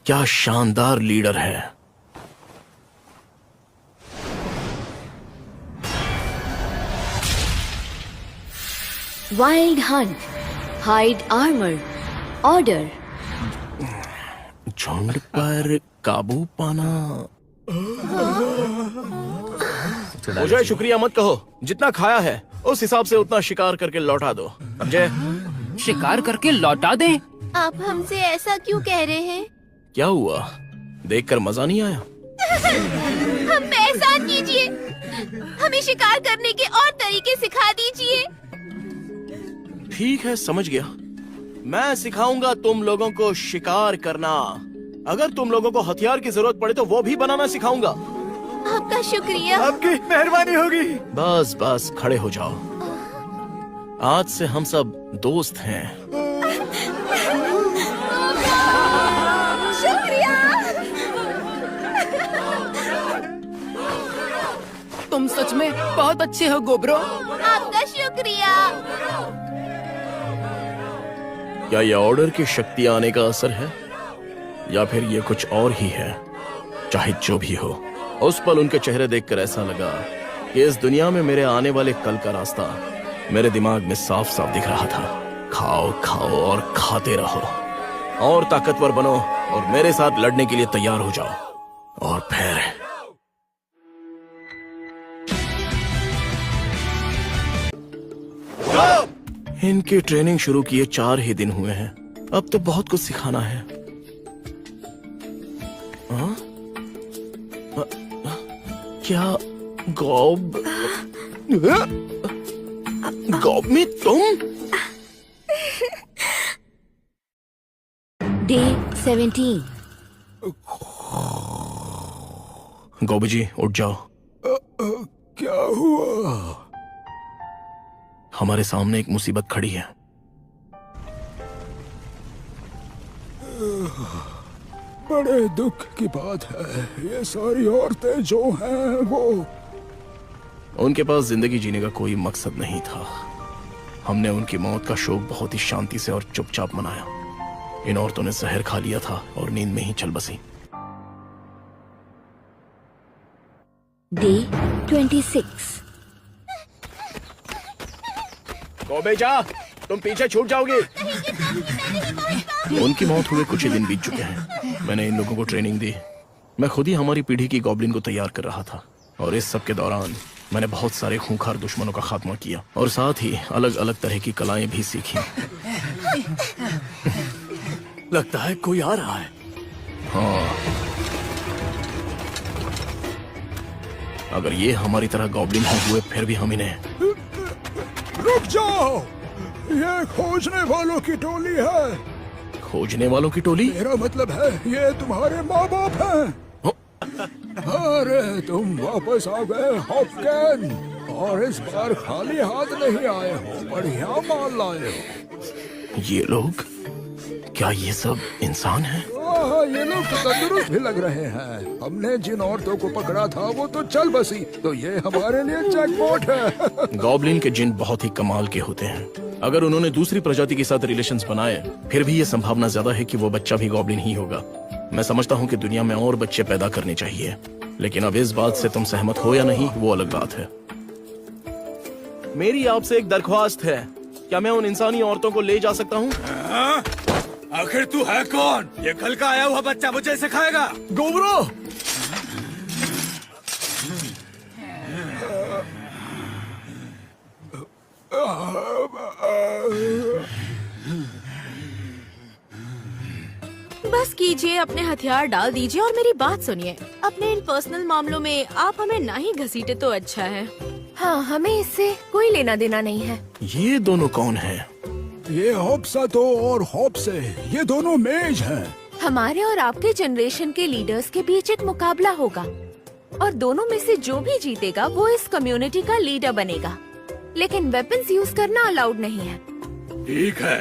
क्या शानदार लीडर है। Wild hunt, hide armor, order. झुंड पर काबू पाना। मुझे शुक्रिया मत कहो, जितना खाया है उस हिसाब से उतना शिकार करके लौटा दो। समझे? शिकार करके लौटा दें? आप हमसे ऐसा क्यों कह रहे हैं? क्या हुआ, देखकर मजा नहीं आया? हम पे एहसान कीजिए, हमें शिकार करने के और तरीके सिखा दीजिए। ठीक है, समझ गया। मैं सिखाऊंगा तुम लोगों को शिकार करना। अगर तुम लोगों को हथियार की जरूरत पड़े तो वो भी बनाना सिखाऊंगा। आपका शुक्रिया। आपकी मेहरबानी होगी। बस बस खड़े हो जाओ, आज से हम सब दोस्त हैं। शुक्रिया। तुम सच में बहुत अच्छे हो गोब्रो। आपका शुक्रिया। क्या ये ऑर्डर की शक्ति आने का असर है या फिर ये कुछ और ही है? चाहे जो भी हो, उस पल उनके चेहरे देखकर ऐसा लगा कि इस दुनिया में मेरे आने वाले कल का रास्ता मेरे दिमाग में साफ साफ दिख रहा था। खाओ खाओ और खाते रहो और ताकतवर बनो और मेरे साथ लड़ने के लिए तैयार हो जाओ। और फिर इनकी ट्रेनिंग शुरू किए 4 ही दिन हुए हैं, अब तो बहुत कुछ सिखाना है। हाँ? क्या गॉब में तुम? Day 17. गौबी जी उठ जाओ। क्या हुआ? हमारे सामने एक मुसीबत खड़ी है। बड़े दुख की बात है, ये सारी औरतें जो हैं वो उनके पास जिंदगी जीने का कोई मकसद नहीं था। हमने उनकी मौत का शोक बहुत ही शांति से और चुपचाप मनाया। इन औरतों ने जहर खा लिया था और नींद में ही चल बसी। Day 26. गौबे जा, तुम पीछे छूट जाओगे। उनकी मौत हुए कुछ ही दिन बीत चुके हैं। मैंने इन लोगों को ट्रेनिंग दी। मैं खुद ही हमारी पीढ़ी की गॉब्लिन को तैयार कर रहा था और इस सब के दौरान मैंने बहुत सारे खूंखार दुश्मनों का खात्मा किया और साथ ही अलग अलग तरह की कलाएं भी सीखी। लगता है कोई आ रहा है। हाँ, अगर ये हमारी तरह गॉब्लिन हुए फिर भी हम इन्हें। रुक जाओ, ये खोजने वालों की टोली है। खोजने वालों की टोली? मेरा मतलब है ये तुम्हारे माँ बाप हैं। अरे तुम वापस आ गए हॉपकैन, और इस बार खाली हाथ नहीं आए हो, बढ़िया माल लाए हो। ये लोग, क्या ये सब इंसान हैं? ये लोग तो तंदुरुस्त भी लग रहे हैं। हमने जिन औरतों को पकड़ा था वो तो चल बसी, तो ये हमारे लिए जैकपॉट है। गॉब्लिन के जिन बहुत ही कमाल के होते हैं। अगर उन्होंने दूसरी प्रजाति के साथ रिलेशंस बनाए फिर भी ये संभावना ज्यादा है कि वो बच्चा भी गॉब्लिन ही होगा। मैं समझता हूँ कि दुनिया में और बच्चे पैदा करने चाहिए, लेकिन अब इस बात से तुम सहमत हो या नहीं वो अलग बात है। मेरी आपसे एक दरख्वास्त है, क्या मैं उन इंसानी औरतों को ले जा सकता हूँ? आखिर तू है कौन? ये कल का आया हुआ बच्चा मुझे सिखाएगा। गोबरो! बस कीजिए, अपने हथियार डाल दीजिए और मेरी बात सुनिए। अपने इन पर्सनल मामलों में आप हमें ना ही घसीटे तो अच्छा है। हाँ, हमें इससे कोई लेना देना नहीं है। ये दोनों कौन हैं? ये हॉप्सातो और हॉप्से, ये दोनों मेज हैं। हमारे और आपके जनरेशन के लीडर्स के बीच एक मुकाबला होगा और दोनों में से जो भी जीतेगा वो इस कम्युनिटी का लीडर बनेगा, लेकिन वेपन्स यूज करना अलाउड नहीं है। ठीक है,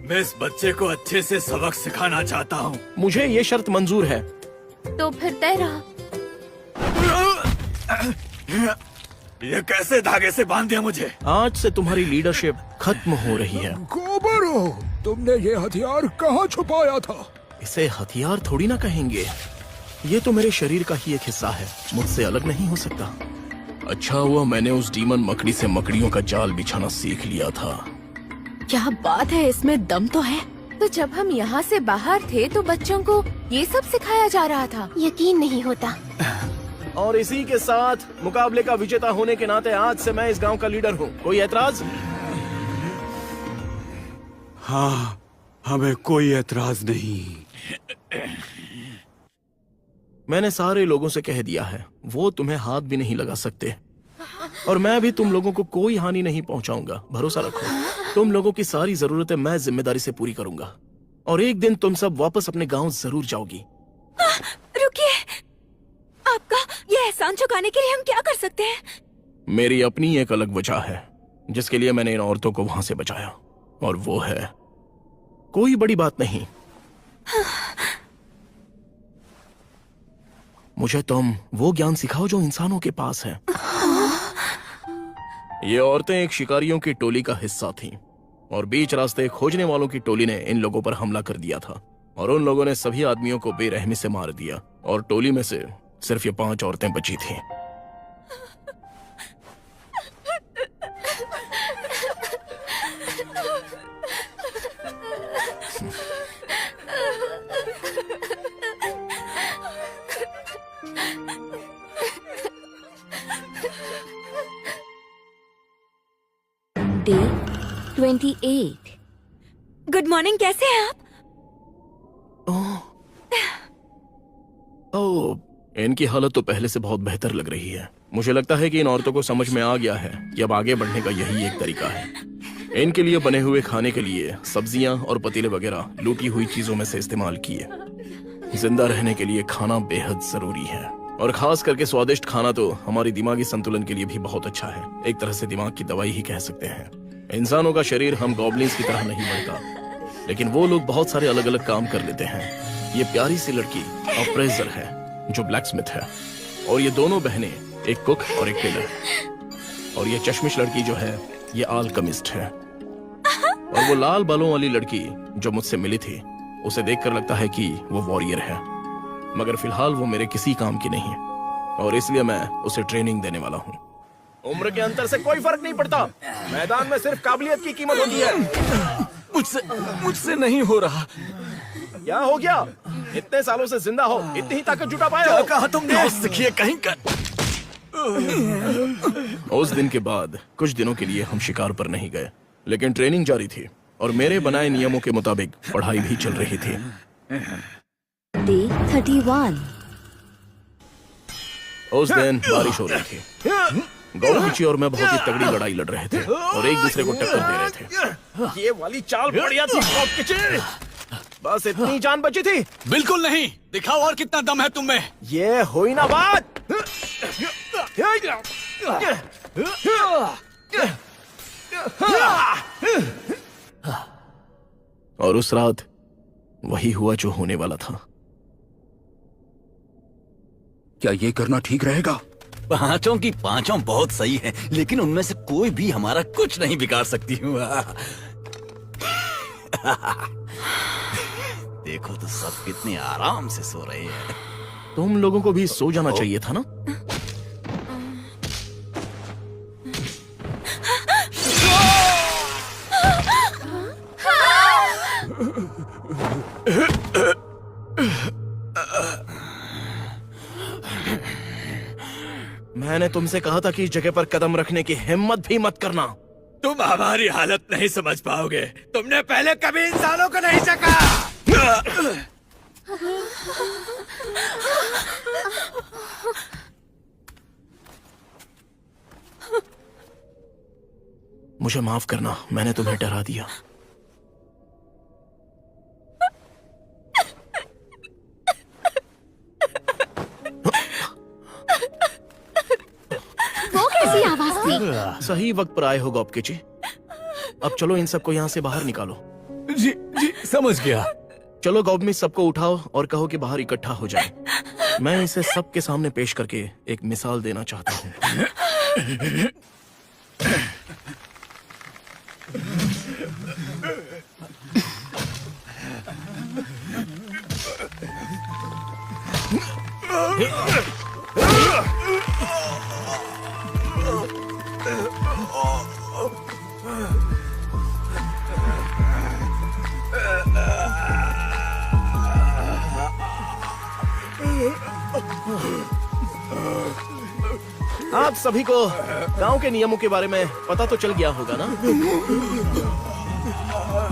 मैं इस बच्चे को अच्छे से सबक सिखाना चाहता हूँ। मुझे ये शर्त मंजूर है। तो फिर तय रहा। ये कैसे धागे से बांध दिया मुझे? आज से तुम्हारी लीडरशिप खत्म हो रही है। गोबरो, तुमने ये हथियार कहाँ छुपाया था? इसे हथियार थोड़ी ना कहेंगे, ये तो मेरे शरीर का ही एक हिस्सा है, मुझसे अलग नहीं हो सकता। अच्छा हुआ मैंने उस डीमन मकड़ी से मकड़ियों का जाल बिछाना सीख लिया था। क्या बात है, इसमें दम तो है। तो जब हम यहाँ से बाहर थे तो बच्चों को ये सब सिखाया जा रहा था। यकीन नहीं होता। और इसी के साथ मुकाबले का विजेता होने के नाते आज से मैं इस गांव का लीडर हूँ। कोई एतराज? हाँ, हमें कोई एतराज नहीं। मैंने सारे लोगों से कह दिया है, वो तुम्हें हाथ भी नहीं लगा सकते, और मैं भी तुम लोगों को कोई हानि नहीं पहुंचाऊंगा। भरोसा रखो, तुम लोगों की सारी जरूरतें मैं जिम्मेदारी से पूरी करूंगा, और एक दिन तुम सब वापस अपने गांव जरूर जाओगी। रुकिए, आपका ये एहसान चुकाने के लिए हम क्या कर सकते हैं? मेरी अपनी एक अलग वजह है जिसके लिए मैंने इन औरतों को वहां से बचाया, और वो है कोई बड़ी बात नहीं। मुझे तुम वो ज्ञान सिखाओ जो इंसानों के पास है। ये औरतें एक शिकारियों की टोली का हिस्सा थीं, और बीच रास्ते खोजने वालों की टोली ने इन लोगों पर हमला कर दिया था, और उन लोगों ने सभी आदमियों को बेरहमी से मार दिया, और टोली में से सिर्फ ये 5 औरतें बची थीं। डे 28। गुड मॉर्निंग, कैसे हैं आप? ओह, इनकी हालत तो पहले से बहुत बेहतर लग रही है। मुझे लगता है कि इन औरतों को समझ में आ गया है कि अब आगे बढ़ने का यही एक तरीका है। इनके लिए बने हुए खाने के लिए सब्जियां और पतीले वगैरह लूटी हुई चीजों में से इस्तेमाल किए। जिंदा रहने के लिए खाना बेहद जरूरी है, और खास करके स्वादिष्ट खाना तो हमारी दिमागी संतुलन के लिए भी बहुत अच्छा है। एक तरह से दिमाग की दवाई ही कह सकते हैं। इंसानों का शरीर हम गॉब्लिन्स की तरह नहीं बढ़ता, लेकिन वो लोग बहुत सारे अलग अलग काम कर लेते हैं। ये प्यारी सी लड़की अप्रेजर है जो ब्लैकस्मिथ है, और ये दोनों बहनें एक कुक और एक टेलर, और ये चश्मिश लड़की जो है ये आल्केमिस्ट है, और वो लाल बालों वाली लड़की जो मुझसे मिली थी उसे देखकर लगता है कि वो वॉरियर है, मगर फिलहाल वो मेरे किसी काम की नहीं है, और इसलिए मैं उसे ट्रेनिंग देने वाला हूँ। उम्र के अंतर से कोई फर्क नहीं पड़ता, मैदान में सिर्फ काबिलियत की कीमत होती है। मुझसे नहीं हो रहा। क्या हो गया? इतने सालों से जिंदा हो, इतनी ही ताकत जुटा पाए हो? कहा तुमने? सीखिए कहीं का। उस दिन के बाद कुछ दिनों के लिए हम शिकार पर नहीं गए, लेकिन ट्रेनिंग जारी थी, और मेरे बनाए नियमों के मुताबिक पढ़ाई भी चल रही थी। डे 31। उस दिन बारिश हो रही थी। गौरकिची और मैं बहुत ही तगड़ी लड़ाई लड़ रहे थे, और एक दूसरे को टक्कर दे रहे थे। ये वाली चाल बढ़िया थी गौरकिची, बस इतनी जान बची थी। बिल्कुल नहीं, दिखाओ और कितना दम है तुम में। ये हुई ना बात। और उस रात वही हुआ जो होने वाला था। क्या ये करना ठीक रहेगा? 5 की 5 बहुत सही है, लेकिन उनमें से कोई भी हमारा कुछ नहीं बिगाड़ सकती हूँ। देखो तो सब कितने आराम से सो रहे हैं। तुम लोगों को भी सो जाना चाहिए था ना। मैंने तुमसे कहा था कि इस जगह पर कदम रखने की हिम्मत भी मत करना। तुम हमारी हालत नहीं समझ पाओगे। तुमने पहले कभी इंसानों को नहीं सका। मुझे माफ करना, मैंने तुम्हें डरा दिया। वो कैसी आवाज थी? सही वक्त पर आए हो गौपकिची। अब चलो इन सबको यहाँ से बाहर निकालो। जी जी, समझ गया। चलो गौबमी, सबको उठाओ और कहो कि बाहर इकट्ठा हो जाए। मैं इसे सबके सामने पेश करके एक मिसाल देना चाहता हूँ। आप सभी को गांव के नियमों के बारे में पता तो चल गया होगा ना?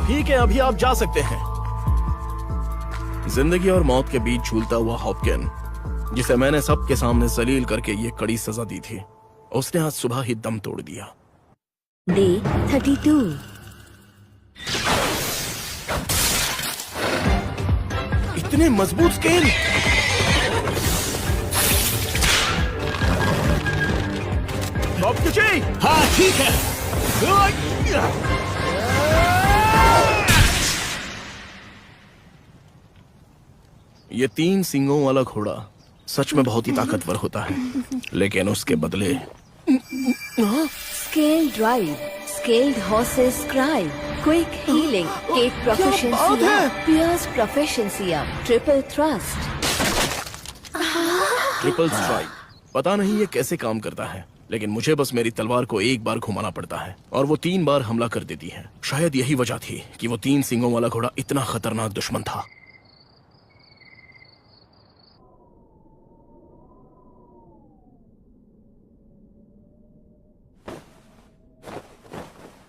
ठीक है, अभी आप जा सकते हैं। जिंदगी और मौत के बीच झूलता हुआ हॉपकिन, जिसे मैंने सबके सामने जलील करके ये कड़ी सजा दी थी, उसने आज सुबह ही दम तोड़ दिया। Day 32. इतने मजबूत स्केल! हाँ ठीक है। ये 3 सींगों वाला घोड़ा सच में बहुत ही ताकतवर होता है, लेकिन उसके बदले Scaled drive. Scaled horses cry. Quick healing. Cake proficiency up. Pierce proficiency up. Triple thrust. Triple strike. पता नहीं ये कैसे काम करता है, लेकिन मुझे बस मेरी तलवार को एक बार घुमाना पड़ता है और वो 3 बार हमला कर देती है। शायद यही वजह थी कि वो 3 सींगों वाला घोड़ा इतना खतरनाक दुश्मन था।